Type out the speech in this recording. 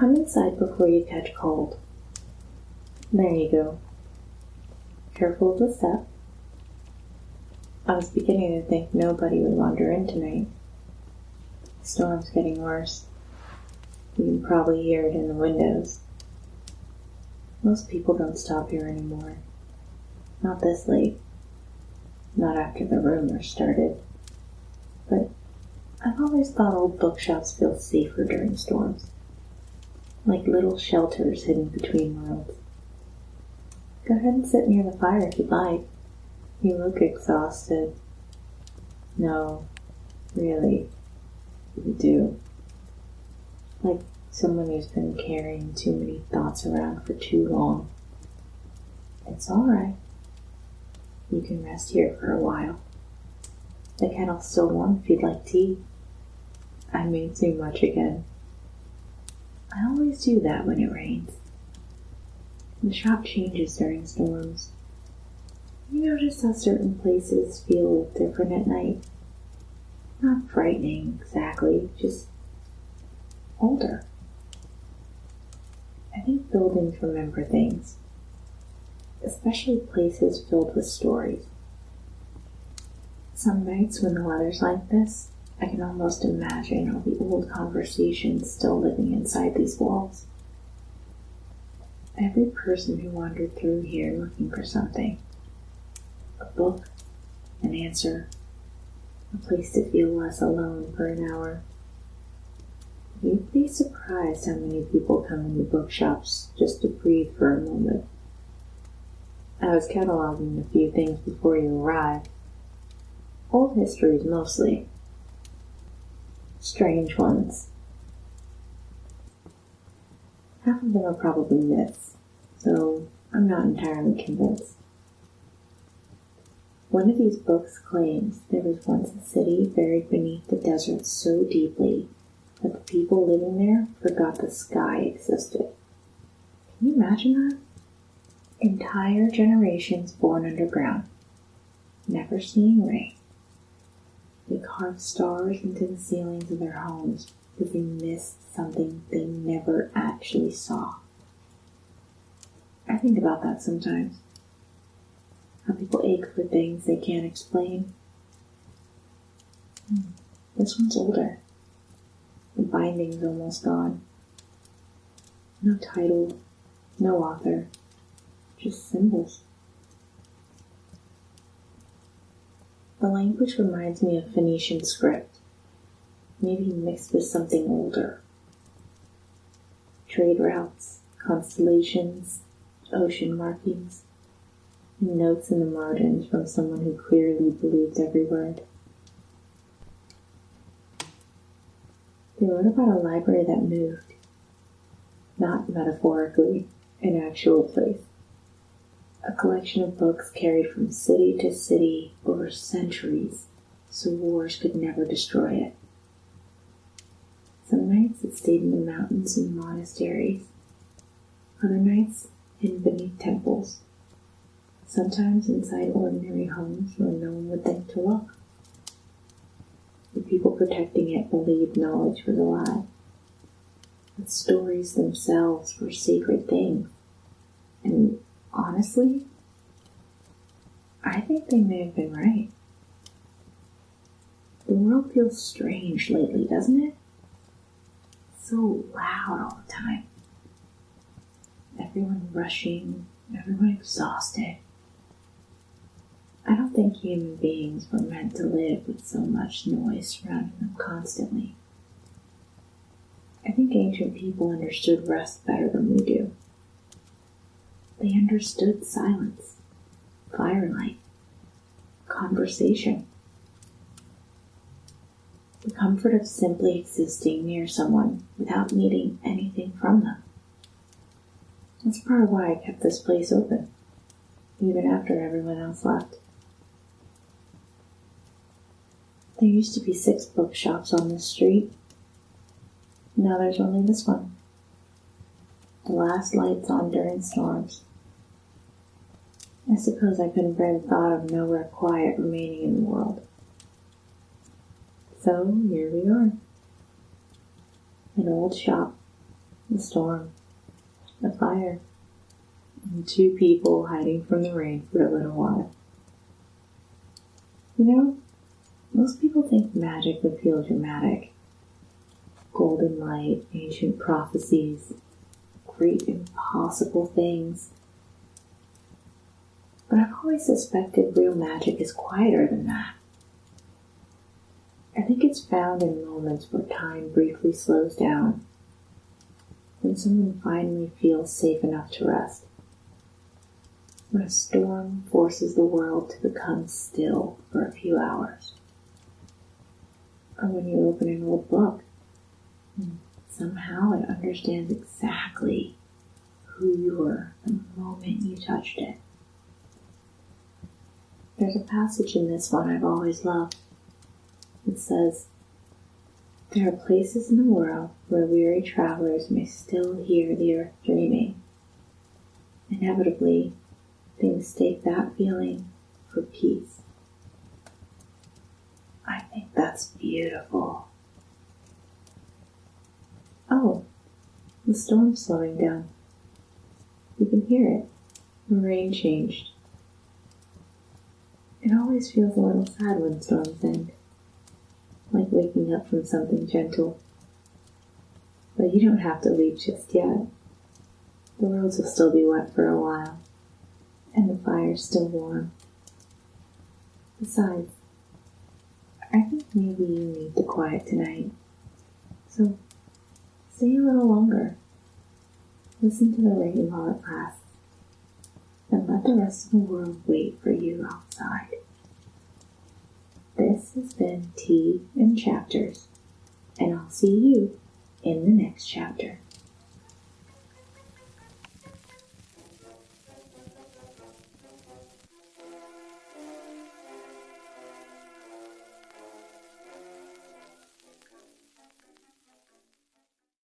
Come inside before you catch cold. There you go. Careful of the step. I was beginning to think nobody would wander in tonight. The storm's getting worse. You can probably hear it in the windows. Most people don't stop here anymore. Not this late. Not after the rumors started. But I've always thought old bookshops feel safer during storms. Like little shelters hidden between worlds. Go ahead and sit near the fire if you'd like. You look exhausted. No, really, you do. Like someone who's been carrying too many thoughts around for too long. It's alright. You can rest here for a while. The kettle's still warm if you'd like tea. I made too much again. I always do that when it rains. The shop changes during storms. You notice how certain places feel different at night? Not frightening exactly, just older. I think buildings remember things, especially places filled with stories. Some nights when the weather's like this, I can almost imagine all the old conversations still living inside these walls. Every person who wandered through here looking for something. A book, an answer, a place to feel less alone for an hour. You'd be surprised how many people come into bookshops just to breathe for a moment. I was cataloging a few things before you arrived. Old histories mostly. Strange ones. Half of them are probably myths, so I'm not entirely convinced. One of these books claims there was once a city buried beneath the desert so deeply that the people living there forgot the sky existed. Can you imagine that? Entire generations born underground, never seeing rain. They carved stars into the ceilings of their homes because they missed something they never actually saw. I think about that sometimes. How people ache for things they can't explain. This one's older. The binding's almost gone. No title, no author, just symbols. The language reminds me of Phoenician script, maybe mixed with something older. Trade routes, constellations, ocean markings, and notes in the margins from someone who clearly believed every word. They wrote about a library that moved, not metaphorically, an actual place. A collection of books carried from city to city over centuries, so wars could never destroy it. Some nights it stayed in the mountains and monasteries. Other nights hidden beneath temples. Sometimes inside ordinary homes where no one would think to look. The people protecting it believed knowledge was alive. The stories themselves were sacred things. And honestly, I think they may have been right. The world feels strange lately, doesn't it? So loud all the time. Everyone rushing, everyone exhausted. I don't think human beings were meant to live with so much noise surrounding them constantly. I think ancient people understood rest better than we do. They understood silence, firelight, conversation. The comfort of simply existing near someone without needing anything from them. That's part of why I kept this place open, even after everyone else left. There used to be 6 bookshops on this street. Now there's only this one. The last light's on during storms. I suppose I couldn't bear the thought of nowhere quiet remaining in the world. So here we are. An old shop, the storm, the fire, and two people hiding from the rain for a little while. You know, most people think magic would feel dramatic. Golden light, ancient prophecies, great impossible things. But I've always suspected real magic is quieter than that. I think it's found in moments where time briefly slows down, when someone finally feels safe enough to rest, when a storm forces the world to become still for a few hours, or when you open an old book and somehow it understands exactly who you were the moment you touched it. There's a passage in this one I've always loved. It says, "There are places in the world where weary travelers may still hear the earth dreaming. Inevitably, they mistake that feeling for peace." I think that's beautiful. Oh, the storm's slowing down. You can hear it. The rain changed. It always feels a little sad when storms end, like waking up from something gentle. But you don't have to leave just yet. The roads will still be wet for a while, and the fire's still warm. Besides, I think maybe you need the quiet tonight. So, stay a little longer. Listen to the rain while it lasts, and let the rest of the world wait for you outside. This has been Tea and Chapters, and I'll see you in the next chapter.